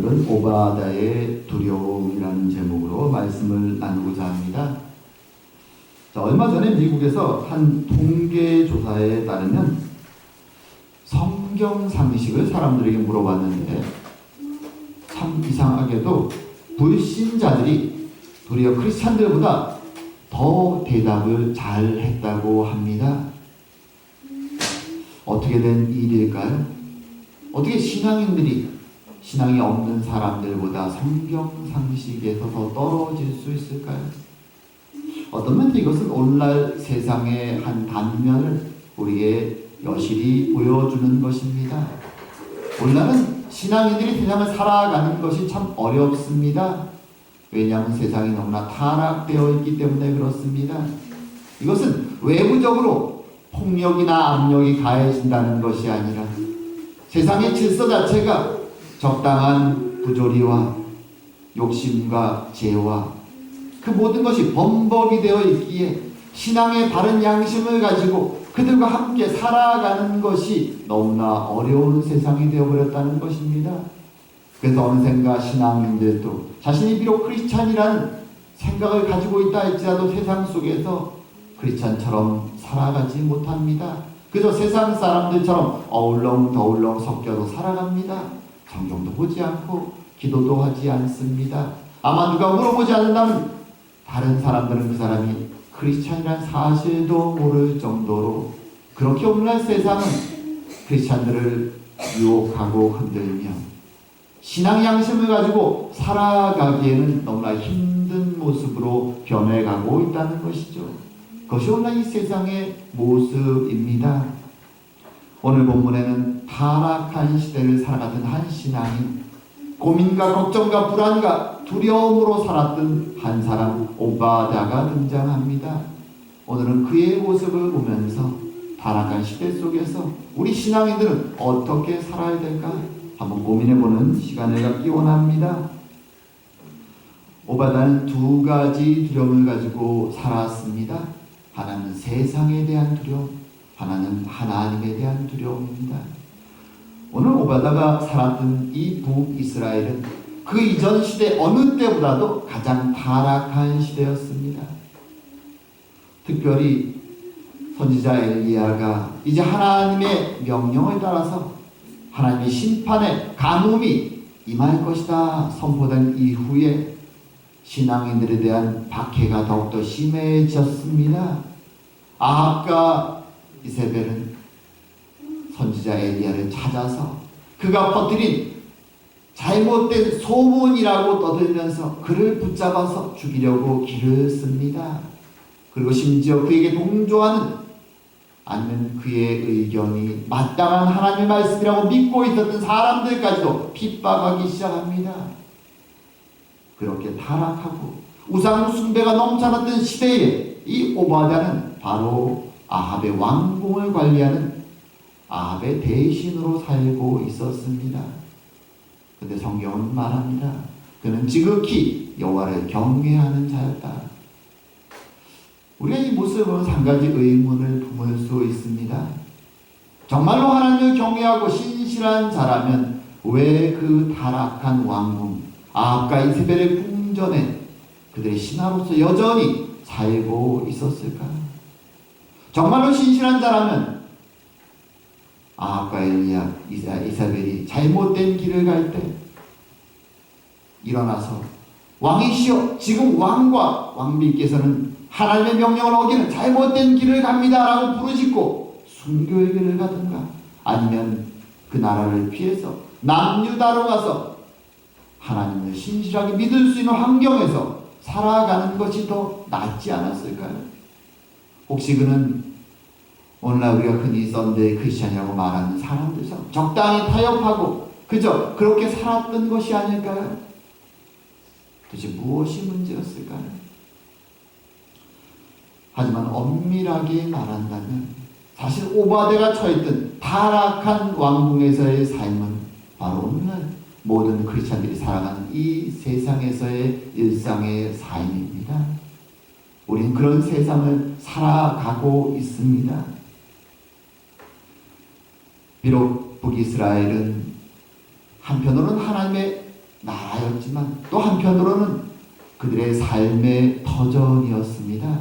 오늘은 오바다의 두려움이라는 제목으로 말씀을 나누고자 합니다. 자, 얼마 전에 미국에서 한 통계 조사에 따르면 성경 상식을 사람들에게 물어봤는데 참 이상하게도 불신자들이 도리어 크리스찬들보다 더 대답을 잘 했다고 합니다. 어떻게 된 일일까요? 어떻게 신앙인들이 신앙이 없는 사람들보다 성경 상식에서 더 떨어질 수 있을까요? 어떤 면에서 이것은 오늘날 세상의 한 단면을 우리에게 여실히 보여주는 것입니다. 오늘날은 신앙인들이 세상을 살아가는 것이 참 어렵습니다. 왜냐하면 세상이 너무나 타락되어 있기 때문에 그렇습니다. 이것은 외부적으로 폭력이나 압력이 가해진다는 것이 아니라 세상의 질서 자체가 적당한 부조리와 욕심과 죄와 그 모든 것이 범벅이 되어 있기에 신앙의 바른 양심을 가지고 그들과 함께 살아가는 것이 너무나 어려운 세상이 되어버렸다는 것입니다. 그래서 어느샌가 신앙인들도 자신이 비록 크리스찬이라는 생각을 가지고 있다 할지라도 세상 속에서 크리스찬처럼 살아가지 못합니다. 그저 세상 사람들처럼 어울렁더울렁 섞여서 살아갑니다. 성경도 보지 않고 기도도 하지 않습니다. 아마 누가 물어보지 않는다면 다른 사람들은 그 사람이 크리스찬이라는 사실도 모를 정도로 그렇게 오늘날 세상은 크리스찬들을 유혹하고 흔들며 신앙 양심을 가지고 살아가기에는 너무나 힘든 모습으로 변해가고 있다는 것이죠. 그것이 오늘날 이 세상의 모습입니다. 오늘 본문에는 타락한 시대를 살아가던 한 신앙인, 고민과 걱정과 불안과 두려움으로 살았던 한 사람 오바다가 등장합니다. 오늘은 그의 모습을 보면서 타락한 시대 속에서 우리 신앙인들은 어떻게 살아야 될까 한번 고민해보는 시간을 갖기 원합니다. 오바다는 두 가지 두려움을 가지고 살았습니다. 하나는 세상에 대한 두려움, 하나는 하나님에 대한 두려움입니다. 오늘 오바다가 살았던 이 북이스라엘은 그 이전 시대 어느 때보다도 가장 타락한 시대였습니다. 특별히 선지자 엘리야가 이제 하나님의 명령을 따라서 하나님의 심판의 가뭄이 임할 것이다 선포된 이후에 신앙인들에 대한 박해가 더욱더 심해졌습니다. 아합과 이세벨은 선지자 엘리야를 찾아서 그가 퍼뜨린 잘못된 소문이라고 떠들면서 그를 붙잡아서 죽이려고 길을 씁니다. 그리고 심지어 그에게 동조하는 아니면 그의 의견이 마땅한 하나님의 말씀이라고 믿고 있었던 사람들까지도 핍박하기 시작합니다. 그렇게 타락하고 우상 숭배가 넘쳐났던 시대에 이 오바다는 바로 아합의 왕궁을 관리하는 아합의 대신으로 살고 있었습니다. 그런데 성경은 말합니다. 그는 지극히 여호와를 경외하는 자였다. 우리가 이 모습을 보면 한 가지 의문을 품을 수 있습니다. 정말로 하나님을 경외하고 신실한 자라면 왜 그 타락한 왕궁 아합과 이세벨의 궁전에 그들의 신하로서 여전히 살고 있었을까? 정말로 신실한 자라면 아합과 엘리야, 이세벨이 잘못된 길을 갈 때 일어나서 왕이시여 지금 왕과 왕비께서는 하나님의 명령을 어기는 잘못된 길을 갑니다 라고 부르짖고 순교의 길을 가든가 아니면 그 나라를 피해서 남유다로 가서 하나님을 신실하게 믿을 수 있는 환경에서 살아가는 것이 더 낫지 않았을까요? 혹시 그는 오늘날 우리가 흔히 썬데이 크리스찬이라고 말하는 사람들처럼 적당히 타협하고 그저 그렇게 살았던 것이 아닐까요? 도대체 무엇이 문제였을까요? 하지만 엄밀하게 말한다면 사실 오바데가 처했던 타락한 왕궁에서의 삶은 바로 오늘날 모든 크리스찬들이 살아가는 이 세상에서의 일상의 삶입니다. 우린 그런 세상을 살아가고 있습니다. 비록 북이스라엘은 한편으로는 하나님의 나라였지만 또 한편으로는 그들의 삶의 터전이었습니다.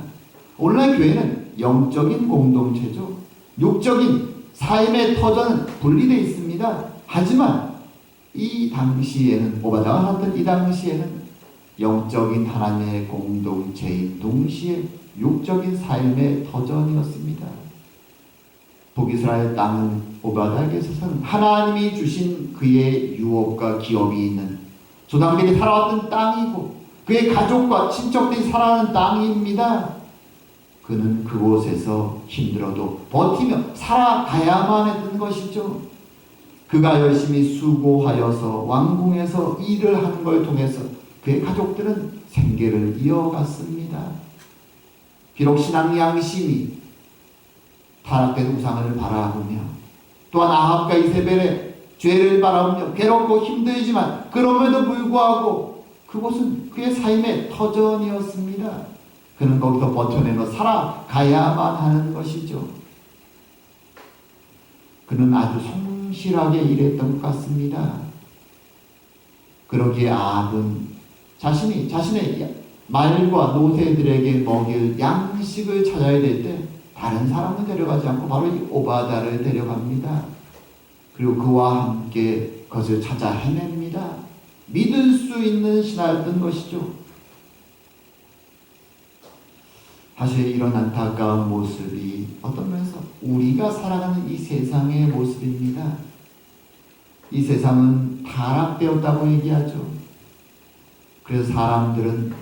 오늘날 교회는 영적인 공동체죠. 육적인 삶의 터전은 분리되어 있습니다. 하지만 이 당시에는, 오바다가 살았던 이 당시에는 영적인 하나님의 공동체인 동시에 육적인 삶의 터전이었습니다. 북이스라엘 땅은 오바다에게 있어서는 하나님이 주신 그의 유업과 기업이 있는 조상들이 살아왔던 땅이고 그의 가족과 친척들이 살아가는 땅입니다. 그는 그곳에서 힘들어도 버티며 살아가야만 했던 것이죠. 그가 열심히 수고하여서 왕궁에서 일을 하는 걸 통해서 그의 가족들은 생계를 이어갔습니다. 비록 신앙 양심이 타락된 우상을 바라보며 또한 아합과 이세벨의 죄를 바라보며 괴롭고 힘들지만 그럼에도 불구하고 그곳은 그의 삶의 터전이었습니다. 그는 거기서 버텨내며 살아가야만 하는 것이죠. 그는 아주 성실하게 일했던 것 같습니다. 그러기에 아합은 자신의 말과 노새들에게 먹일 양식을 찾아야 될 때 다른 사람을 데려가지 않고 바로 이 오바다를 데려갑니다. 그리고 그와 함께 그것을 찾아 헤맵니다. 믿을 수 있는 신하였던 것이죠. 사실 이런 안타까운 모습이 어떤 면에서 우리가 살아가는 이 세상의 모습입니다. 이 세상은 타락되었다고 얘기하죠. 그래서 사람들은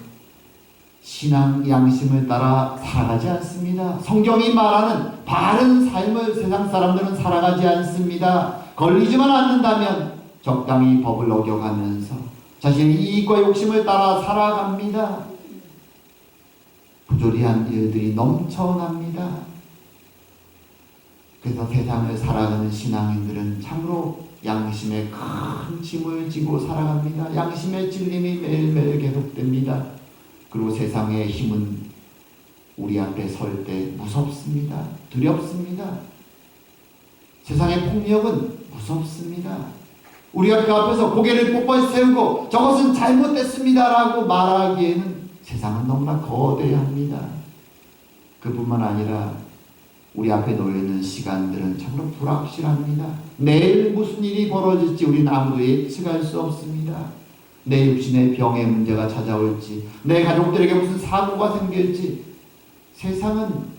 신앙 양심을 따라 살아가지 않습니다. 성경이 말하는 바른 삶을 세상 사람들은 살아가지 않습니다. 걸리지만 않는다면 적당히 법을 어겨가면서 자신의 이익과 욕심을 따라 살아갑니다. 부조리한 일들이 넘쳐납니다. 그래서 세상을 살아가는 신앙인들은 참으로 양심에 큰 짐을 지고 살아갑니다. 양심의 찔림이 매일매일 계속됩니다. 그리고 세상의 힘은 우리 앞에 설 때 무섭습니다. 두렵습니다. 세상의 폭력은 무섭습니다. 우리가 그 앞에서 고개를 꼿꼿이 세우고 저것은 잘못됐습니다 라고 말하기에는 세상은 너무나 거대합니다. 그뿐만 아니라 우리 앞에 놓여있는 시간들은 참으로 불확실합니다. 내일 무슨 일이 벌어질지 우리는 아무도 예측할 수 없습니다. 내 육신의 병의 문제가 찾아올지, 내 가족들에게 무슨 사고가 생길지, 세상은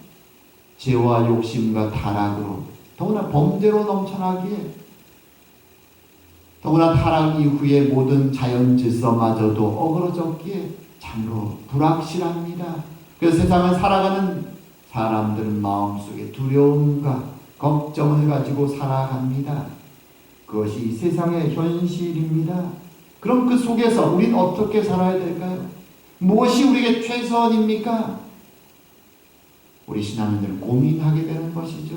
죄와 욕심과 타락으로, 더구나 범죄로 넘쳐나기에, 더구나 타락 이후에 모든 자연 질서마저도 어그러졌기에 참으로 불확실합니다. 그래서 세상을 살아가는 사람들은 마음속에 두려움과 걱정을 가지고 살아갑니다. 그것이 이 세상의 현실입니다. 그럼 그 속에서 우리는 어떻게 살아야 될까요? 무엇이 우리에게 최선입니까? 우리 신앙인들은 고민하게 되는 것이죠.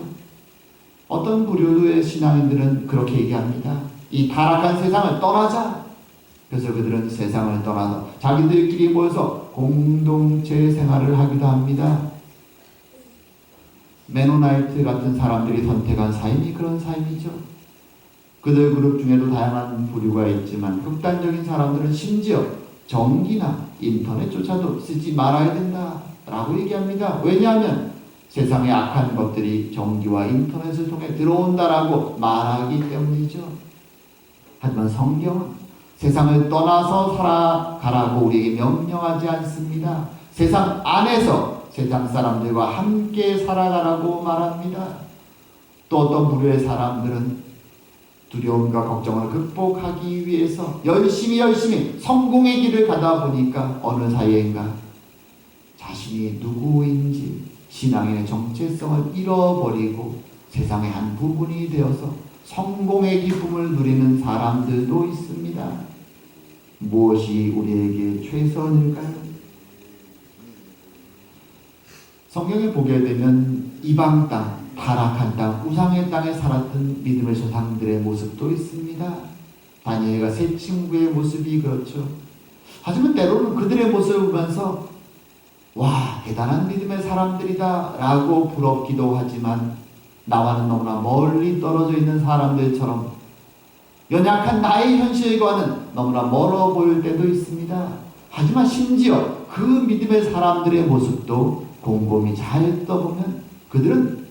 어떤 부류의 신앙인들은 그렇게 얘기합니다. 이 타락한 세상을 떠나자. 그래서 그들은 세상을 떠나서 자기들끼리 모여서 공동체 생활을 하기도 합니다. 메노나이트 같은 사람들이 선택한 삶이 그런 삶이죠. 그들 그룹 중에도 다양한 부류가 있지만 극단적인 사람들은 심지어 전기나 인터넷조차도 쓰지 말아야 된다라고 얘기합니다. 왜냐하면 세상에 악한 것들이 전기와 인터넷을 통해 들어온다라고 말하기 때문이죠. 하지만 성경은 세상을 떠나서 살아가라고 우리에게 명령하지 않습니다. 세상 안에서 세상 사람들과 함께 살아가라고 말합니다. 또 어떤 부류의 사람들은 두려움과 걱정을 극복하기 위해서 열심히 성공의 길을 가다 보니까 어느 사이인가 자신이 누구인지 신앙의 정체성을 잃어버리고 세상의 한 부분이 되어서 성공의 기쁨을 누리는 사람들도 있습니다. 무엇이 우리에게 최선일까요? 성경에 보게 되면 이방 땅, 타락한 땅, 우상의 땅에 살았던 믿음의 조상들의 모습도 있습니다. 다니엘과 세 친구의 모습이 그렇죠. 하지만 때로는 그들의 모습을 보면서 와, 대단한 믿음의 사람들이다 라고 부럽기도 하지만 나와는 너무나 멀리 떨어져 있는 사람들처럼 연약한 나의 현실과는 너무나 멀어 보일 때도 있습니다. 하지만 심지어 그 믿음의 사람들의 모습도 곰곰이 잘 떠보면 그들은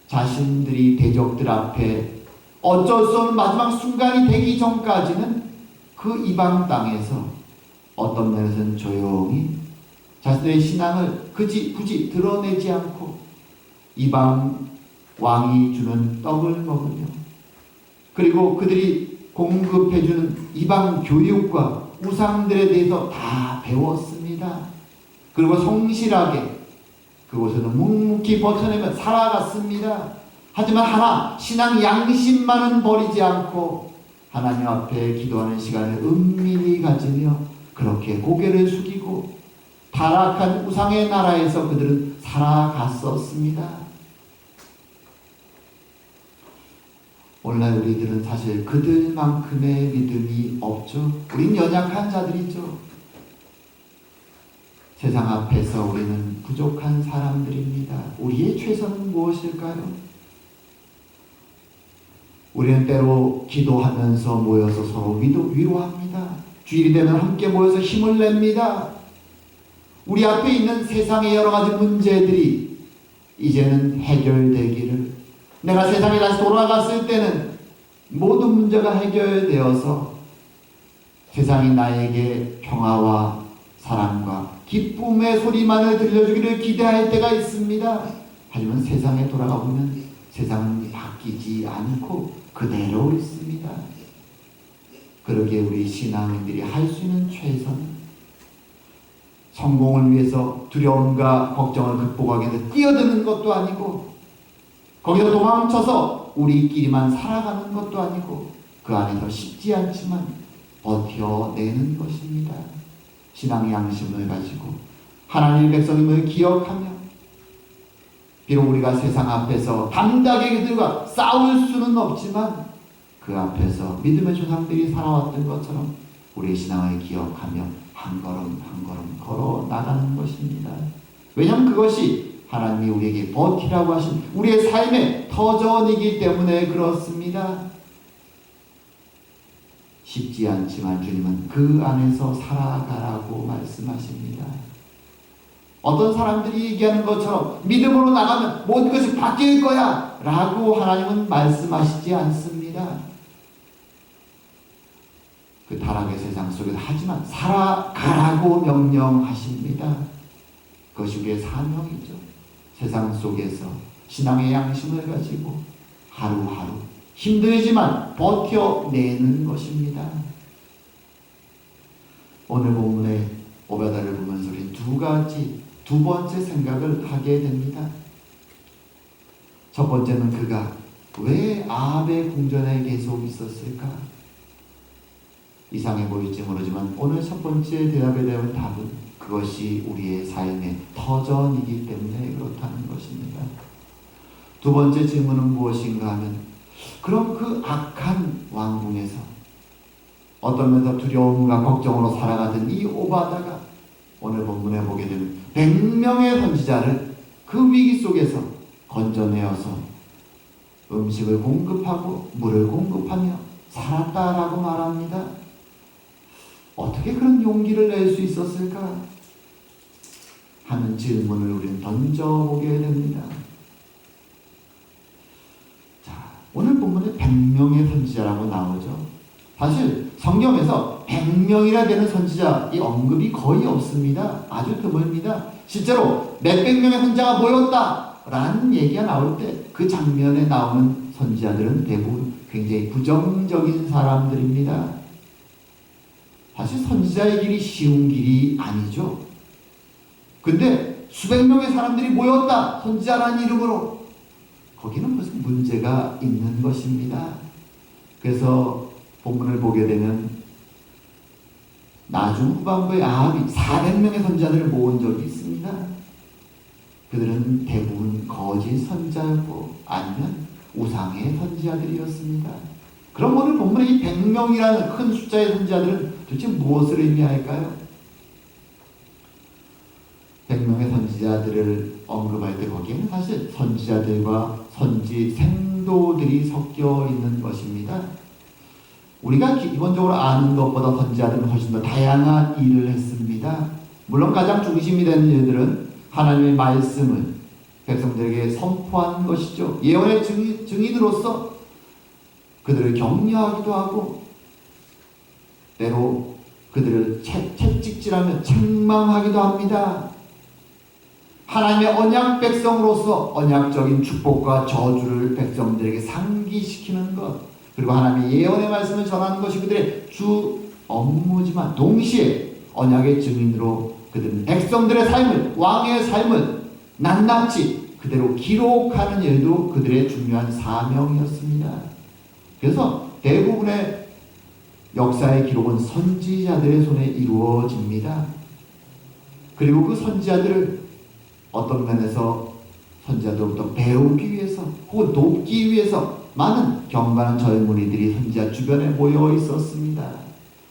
자신들이 대적들 앞에 어쩔 수 없는 마지막 순간이 되기 전까지는 그 이방 땅에서 어떤 면에서는 조용히 자신의 신앙을 굳이 드러내지 않고 이방 왕이 주는 떡을 먹으며 그리고 그들이 공급해주는 이방 교육과 우상들에 대해서 다 배웠습니다. 그리고 성실하게 그곳에는 묵묵히 버텨내며 살아갔습니다. 하지만 하나 신앙 양심만은 버리지 않고 하나님 앞에 기도하는 시간을 은밀히 가지며 그렇게 고개를 숙이고 타락한 우상의 나라에서 그들은 살아갔었습니다. 오늘날 우리들은 사실 그들만큼의 믿음이 없죠. 우린 연약한 자들이죠. 세상 앞에서 우리는 부족한 사람들입니다. 우리의 최선은 무엇일까요? 우리는 때로 기도하면서 모여서 서로 위로합니다. 주일이 되면 함께 모여서 힘을 냅니다. 우리 앞에 있는 세상의 여러 가지 문제들이 이제는 해결되기를, 내가 세상에 다시 돌아갔을 때는 모든 문제가 해결되어서 세상이 나에게 평화와 사랑과 기쁨의 소리만을 들려주기를 기대할 때가 있습니다. 하지만 세상에 돌아가 보면 세상은 바뀌지 않고 그대로 있습니다. 그러기에 우리 신앙인들이 할 수 있는 최선은 성공을 위해서 두려움과 걱정을 극복하기 위해서 뛰어드는 것도 아니고 거기서 도망쳐서 우리끼리만 살아가는 것도 아니고 그 안에서 쉽지 않지만 버텨내는 것입니다. 신앙의 양심을 가지고 하나님의 백성임을 기억하며 비록 우리가 세상 앞에서 담대하게 그들과 싸울 수는 없지만 그 앞에서 믿음의 조상들이 살아왔던 것처럼 우리의 신앙을 기억하며 한 걸음 한 걸음 걸어 나가는 것입니다. 왜냐하면 그것이 하나님이 우리에게 버티라고 하신 우리의 삶의 터전이기 때문에 그렇습니다. 쉽지 않지만 주님은 그 안에서 살아가라고 말씀하십니다. 어떤 사람들이 얘기하는 것처럼 믿음으로 나가면 모든 것이 바뀔 거야 라고 하나님은 말씀하시지 않습니다. 그 타락의 세상 속에서 하지만 살아가라고 명령하십니다. 그것이 우리의 사명이죠. 세상 속에서 신앙의 양심을 가지고 하루하루 힘들지만 버텨내는 것입니다. 오늘 본문의 오베다를 보면서 우리 두 번째 생각을 하게 됩니다. 첫 번째는 그가 왜 아합의 궁전에 계속 있었을까? 이상해 보일지 모르지만 오늘 첫 번째 대답에 대한 답은 그것이 우리의 삶의 터전이기 때문에 그렇다는 것입니다. 두 번째 질문은 무엇인가 하면 그럼 그 악한 왕궁에서 어떤 면에서 두려움과 걱정으로 살아가던 이 오바다가 오늘 본문에 보게 되는 100명의 선지자를 그 위기 속에서 건져내어서 음식을 공급하고 물을 공급하며 살았다라고 말합니다. 어떻게 그런 용기를 낼 수 있었을까 하는 질문을 우리는 던져보게 됩니다. 자, 오늘 본문에 100명의 선지자라고 나오죠. 사실 성경에서 100명이나 되는 선지자 이 언급이 거의 없습니다. 아주 드뭅니다. 실제로 몇백 명의 선지자가 모였다라는 얘기가 나올 때 그 장면에 나오는 선지자들은 대부분 굉장히 부정적인 사람들입니다. 사실 선지자의 길이 쉬운 길이 아니죠. 근데 수백 명의 사람들이 모였다. 선지자라는 이름으로. 거기는 무슨 문제가 있는 것입니다. 그래서 본문을 보게 되면 나중 후반부에 아합이 400명의 선지자들을 모은 적이 있습니다. 그들은 대부분 거짓 선지자였고 아니면 우상의 선지자들이었습니다. 그럼 오늘 본문에 이 100명이라는 큰 숫자의 선지자들은 도대체 무엇을 의미할까요? 100명의 선지자들을 언급할 때 거기에는 사실 선지자들과 선지 생도들이 섞여 있는 것입니다. 우리가 기본적으로 아는 것보다 선지자들은 훨씬 더 다양한 일을 했습니다. 물론 가장 중심이 되는 일들은 하나님의 말씀을 백성들에게 선포한 것이죠. 예언의 증인으로서 그들을 격려하기도 하고 때로 그들을 채찍질하며 책망하기도 합니다. 하나님의 언약 백성으로서 언약적인 축복과 저주를 백성들에게 상기시키는 것, 그리고 하나님의 예언의 말씀을 전하는 것이 그들의 주 업무지만 동시에 언약의 증인으로 그들은 백성들의 삶을, 왕의 삶을 낱낱이 그대로 기록하는 일도 그들의 중요한 사명이었습니다. 그래서 대부분의 역사의 기록은 선지자들의 손에 이루어집니다. 그리고 그 선지자들을 어떤 면에서 선지자들로부터 배우기 위해서 혹은 돕기 위해서 많은 경건한 젊은이들이 선지자 주변에 모여 있었습니다.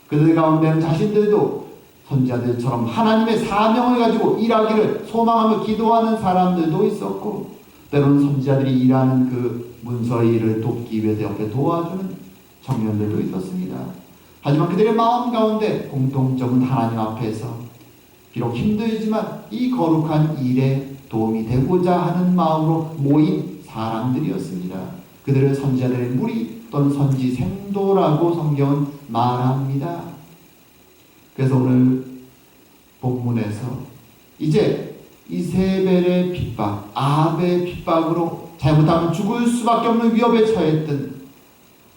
그들 가운데는 자신들도 선지자들처럼 하나님의 사명을 가지고 일하기를 소망하며 기도하는 사람들도 있었고, 때로는 선지자들이 일하는 그 문서의 일을 돕기 위해서 옆에 도와주는 청년들도 있었습니다. 하지만 그들의 마음 가운데 공통점은 하나님 앞에서 비록 힘들지만 이 거룩한 일에 도움이 되고자 하는 마음으로 모인 사람들이었습니다. 그들을 선지자들의 무리 또는 선지생도라고 성경은 말합니다. 그래서 오늘 본문에서 이제 이세벨의 핍박, 아합의 핍박으로 잘못하면 죽을 수밖에 없는 위협에 처했던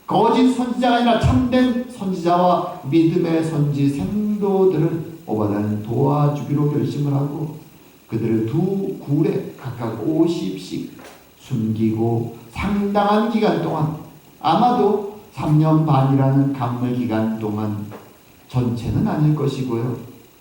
거짓 선지자가 아니라 참된 선지자와 믿음의 선지생도들을 오바다는 도와주기로 결심을 하고 그들을 두 굴에 각각 50씩 숨기고 상당한 기간 동안, 아마도 3년 반이라는 강물 기간 동안, 전체는 아닐 것이고요,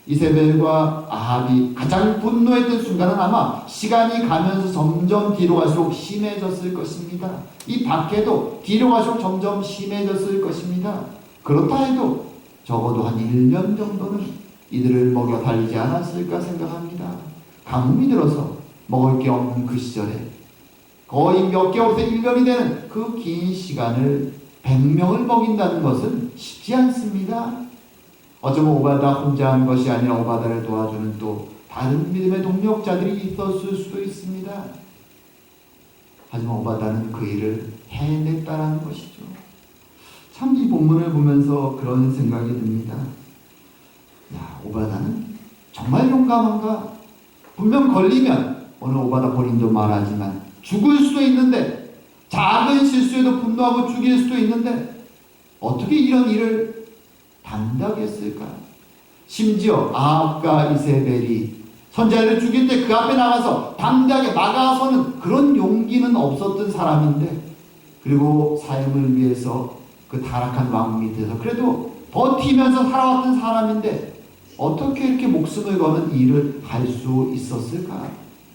이세벨과 아합이 가장 분노했던 순간은 아마 시간이 가면서 점점 뒤로 갈수록 심해졌을 것입니다. 이 밖에도 뒤로 갈수록 점점 심해졌을 것입니다. 그렇다 해도 적어도 한 1년 정도는 이들을 먹여 살리지 않았을까 생각합니다. 가뭄이 들어서 먹을 게 없는 그 시절에 거의 몇 개월에서 1년이 되는 그 긴 시간을 100명을 먹인다는 것은 쉽지 않습니다. 어쩌면 오바다 혼자 한 것이 아니라 오바다를 도와주는 또 다른 믿음의 동력자들이 있었을 수도 있습니다. 하지만 오바다는 그 일을 해냈다라는 것이죠. 참 이 본문을 보면서 그런 생각이 듭니다. 야, 오바다는 정말 용감한가? 분명 걸리면, 오늘 오바다 본인도 말하지만 죽을 수도 있는데, 작은 실수에도 분노하고 죽일 수도 있는데 어떻게 이런 일을 담당했을까? 심지어 아합과 이세벨이 선지자를 죽일 때 그 앞에 나가서 당당하게 막아서는 그런 용기는 없었던 사람인데, 그리고 삶을 위해서 그 타락한 왕 밑에서 그래도 버티면서 살아왔던 사람인데 어떻게 이렇게 목숨을 거는 일을 할 수 있었을까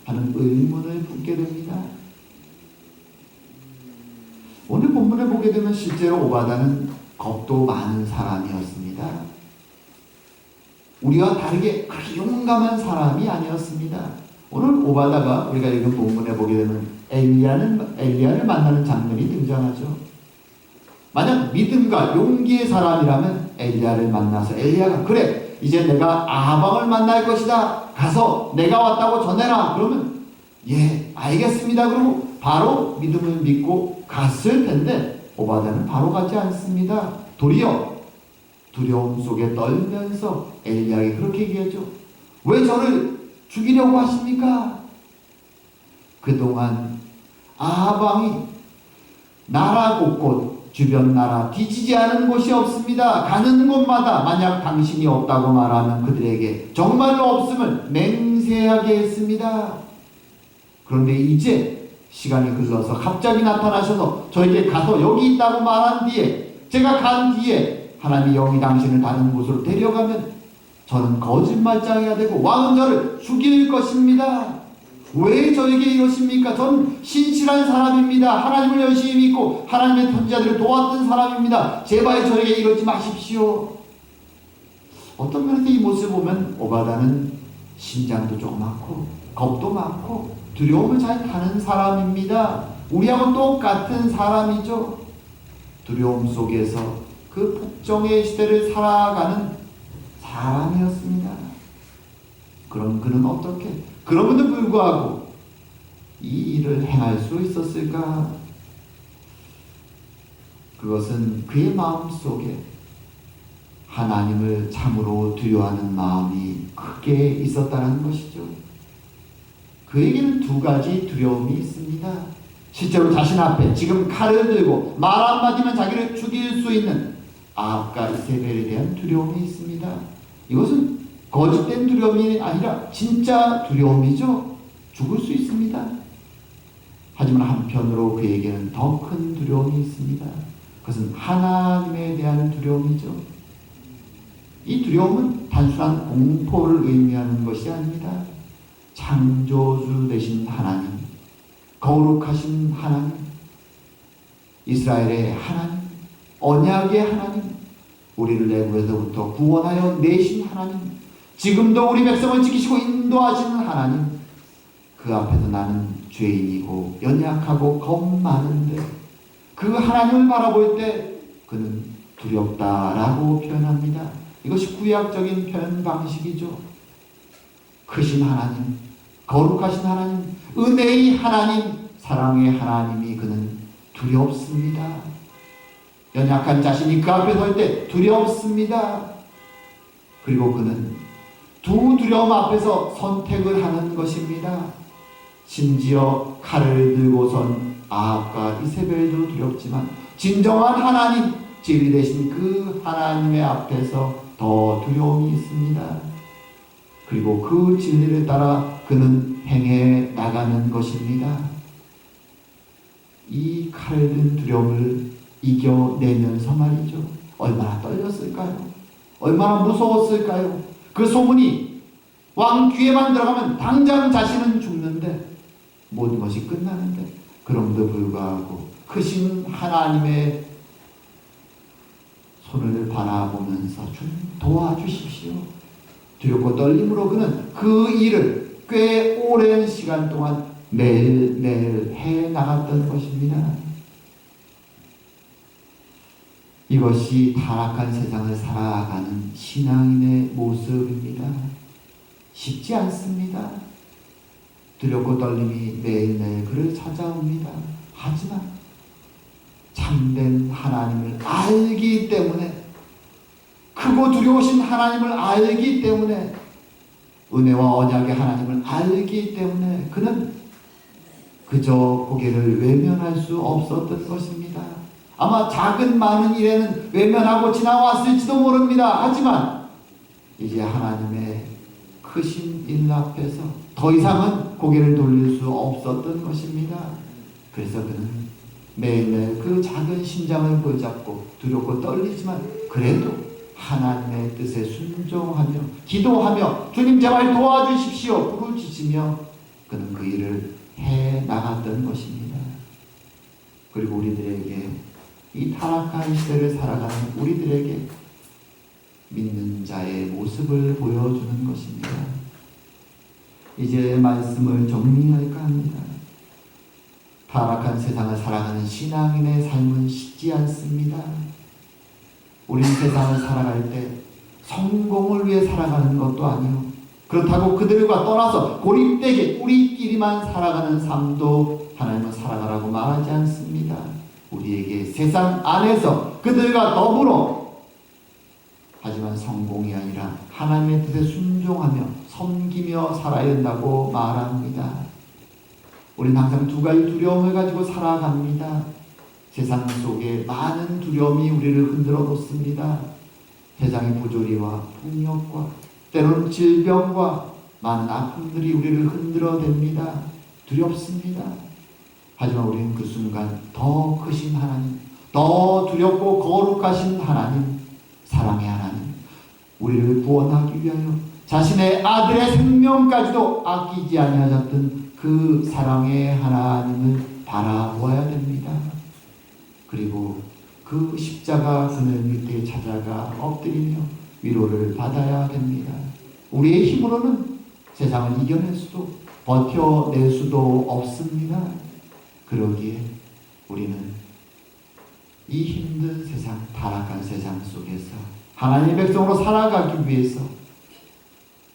하는 의문을 품게 됩니다. 오늘 본문을 보게 되면 실제로 오바다는 겁도 많은 사람이었습니다. 우리와 다르게 그렇게 용감한 사람이 아니었습니다. 오늘 오바다가 우리가 읽은 본문에 보게 되면 엘리야를 만나는 장면이 등장하죠. 만약 믿음과 용기의 사람이라면 엘리야를 만나서 엘리야가 그래, 이제 내가 아합왕을 만날 것이다, 가서 내가 왔다고 전해라. 그러면 예, 알겠습니다. 그러고 바로 믿음을 믿고 갔을 텐데 오바다는 바로 가지 않습니다. 도리어 두려움 속에 떨면서 엘리야에게 그렇게 얘기하죠. 왜 저를 죽이려고 하십니까? 그동안 아합 왕이 나라 곳곳 주변 나라 뒤지지 않은 곳이 없습니다. 가는 곳마다 만약 당신이 없다고 말하면 그들에게 정말로 없음을 맹세하게 했습니다. 그런데 이제 시간이 흘러서 갑자기 나타나셔서 저에게 가서 여기 있다고 말한 뒤에, 제가 간 뒤에 하나님의 영이 당신을 다른 곳으로 데려가면 저는 거짓말장이가 되고 왕은 저를 죽일 것입니다. 왜 저에게 이러십니까? 전 신실한 사람입니다. 하나님을 열심히 믿고 하나님의 선지자들을 도왔던 사람입니다. 제발 저에게 이러지 마십시오. 어떤 면에서 이 모습을 보면 오바다는 심장도 조그맣고 겁도 많고 두려움을 잘 타는 사람입니다. 우리하고 똑같은 사람이죠. 두려움 속에서 그 그 폭정의 시대를 살아가는 사람이었습니다. 그럼 그는 어떻게, 그럼에도 불구하고 이 일을 행할 수 있었을까? 그것은 그의 마음 속에 하나님을 참으로 두려워하는 마음이 크게 있었다는 것이죠. 그에게는 두 가지 두려움이 있습니다. 실제로 자신 앞에 지금 칼을 들고 말 한마디면 자기를 죽일 수 있는 아합과 이세벨에 대한 두려움이 있습니다. 이것은 거짓된 두려움이 아니라 진짜 두려움이죠. 죽을 수 있습니다. 하지만 한편으로 그에게는 더 큰 두려움이 있습니다. 그것은 하나님에 대한 두려움이죠. 이 두려움은 단순한 공포를 의미하는 것이 아닙니다. 창조주 되신 하나님, 거룩하신 하나님, 이스라엘의 하나님, 언약의 하나님, 우리를 애굽에서부터 구원하여 내신 하나님, 지금도 우리 백성을 지키시고 인도하시는 하나님, 그 앞에서 나는 죄인이고 연약하고 겁 많은데 그 하나님을 바라볼 때 그는 두렵다라고 표현합니다. 이것이 구약적인 표현 방식이죠. 크신 하나님, 거룩하신 하나님, 은혜의 하나님, 사랑의 하나님이 그는 두렵습니다. 연약한 자신이 그 앞에 설 때 두렵습니다. 그리고 그는 두 두려움 앞에서 선택을 하는 것입니다. 심지어 칼을 들고 선 아합과 이세벨도 두렵지만 진정한 하나님, 진리 되신 그 하나님의 앞에서 더 두려움이 있습니다. 그리고 그 진리를 따라 그는 행해 나가는 것입니다. 이 칼을 든 두려움을 이겨내면서 말이죠. 얼마나 떨렸을까요? 얼마나 무서웠을까요? 그 소문이 왕 귀에만 들어가면 당장 자신은 죽는데 모든 것이 끝나는데 그럼에도 불구하고 크신 하나님의 손을 바라보면서 주님 도와주십시오. 두렵고 떨림으로 그는 그 일을 꽤 오랜 시간 동안 매일매일 해 나갔던 것입니다. 이것이 타락한 세상을 살아가는 신앙인의 모습입니다. 쉽지 않습니다. 두렵고 떨림이 매일매일 그를 찾아옵니다. 하지만 참된 하나님을 알기 때문에, 크고 두려우신 하나님을 알기 때문에, 은혜와 언약의 하나님을 알기 때문에 그는 그저 고개를 외면할 수 없었던 것입니다. 아마 작은 많은 일에는 외면하고 지나왔을지도 모릅니다. 하지만 이제 하나님의 크신 일 앞에서 더 이상은 고개를 돌릴 수 없었던 것입니다. 그래서 그는 매일매일 그 작은 심장을 붙잡고 두렵고 떨리지만 그래도 하나님의 뜻에 순종하며 기도하며 주님 제발 도와주십시오 부르짖으며 그는 그 일을 해 나갔던 것입니다. 그리고 우리들에게, 이 타락한 시대를 살아가는 우리들에게 믿는 자의 모습을 보여주는 것입니다. 이제 말씀을 정리할까 합니다. 타락한 세상을 살아가는 신앙인의 삶은 쉽지 않습니다. 우리는 세상을 살아갈 때 성공을 위해 살아가는 것도 아니요, 그렇다고 그들과 떠나서 고립되게 우리끼리만 살아가는 삶도 하나님은 살아가라고 말하지 않습니다. 우리에게 세상 안에서 그들과 더불어, 하지만 성공이 아니라 하나님의 뜻에 순종하며 섬기며 살아야 된다고 말합니다. 우리는 항상 두 가지 두려움을 가지고 살아갑니다. 세상 속에 많은 두려움이 우리를 흔들어 놓습니다. 세상의 부조리와 폭력과 때로는 질병과 많은 아픔들이 우리를 흔들어 댑니다. 두렵습니다. 하지만 우리는 그 순간 더 크신 하나님, 더 두렵고 거룩하신 하나님, 사랑의 하나님, 우리를 구원하기 위하여 자신의 아들의 생명까지도 아끼지 아니하셨던 그 사랑의 하나님을 바라보아야 됩니다. 그리고 그 십자가 그늘 밑에 찾아가 엎드리며 위로를 받아야 됩니다. 우리의 힘으로는 세상을 이겨낼 수도 버텨낼 수도 없습니다. 그러기에 우리는 이 힘든 세상, 타락한 세상 속에서 하나님의 백성으로 살아가기 위해서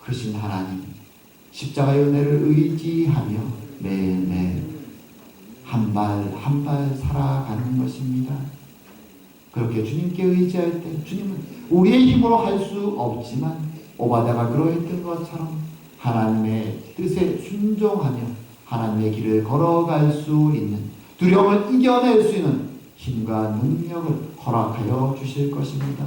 크신 하나님 십자가의 은혜를 의지하며 매일매일 한 발 한 발 살아가는 것입니다. 그렇게 주님께 의지할 때 주님은 우리의 힘으로 할 수 없지만 오바댜가 그러했던 것처럼 하나님의 뜻에 순종하며 하나님의 길을 걸어갈 수 있는, 두려움을 이겨낼 수 있는 힘과 능력을 허락하여 주실 것입니다.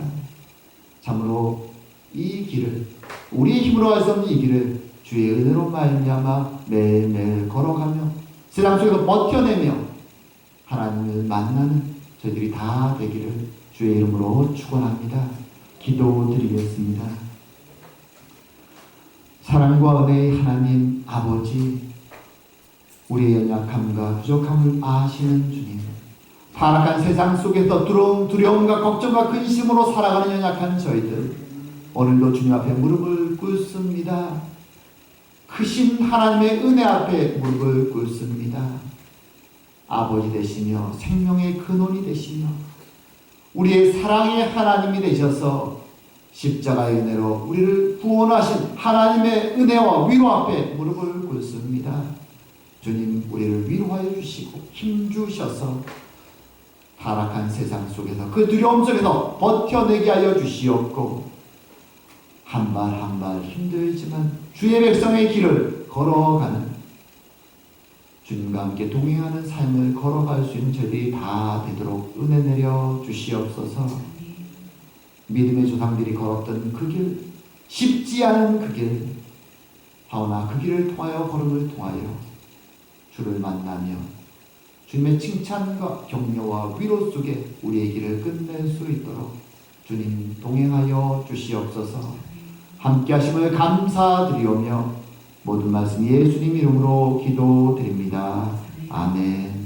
참으로 이 길을, 우리의 힘으로 할 수 없는 이 길을 주의 은혜로 말미암아 매일매일 걸어가며 세상 속에서 버텨내며 하나님을 만나는 저희들이 다 되기를 주의 이름으로 축원합니다. 기도드리겠습니다. 사랑과 은혜의 하나님 아버지, 우리의 연약함과 부족함을 아시는 주님, 타락한 세상 속에서 두려움과 걱정과 근심으로 살아가는 연약한 저희들, 오늘도 주님 앞에 무릎을 꿇습니다. 크신 하나님의 은혜 앞에 무릎을 꿇습니다. 아버지 되시며 생명의 근원이 되시며 우리의 사랑의 하나님이 되셔서 십자가의 은혜로 우리를 구원하신 하나님의 은혜와 위로 앞에 무릎을 꿇습니다. 주님, 우리를 위로하여 주시고 힘주셔서 타락한 세상 속에서 그 두려움 속에서 버텨내게 하여 주시옵고 한 발 한 발 힘들지만 주의 백성의 길을 걸어가는, 주님과 함께 동행하는 삶을 걸어갈 수 있는 저희들이 다 되도록 은혜 내려 주시옵소서. 믿음의 조상들이 걸었던 그 길, 쉽지 않은 그 길, 하오나 그 길을 통하여 걸음을 통하여 주를 만나며 주님의 칭찬과 격려와 위로 속에 우리의 길을 끝낼 수 있도록 주님 동행하여 주시옵소서. 함께 하심을 감사드리오며 모든 말씀 예수님 이름으로 기도드립니다. 아멘.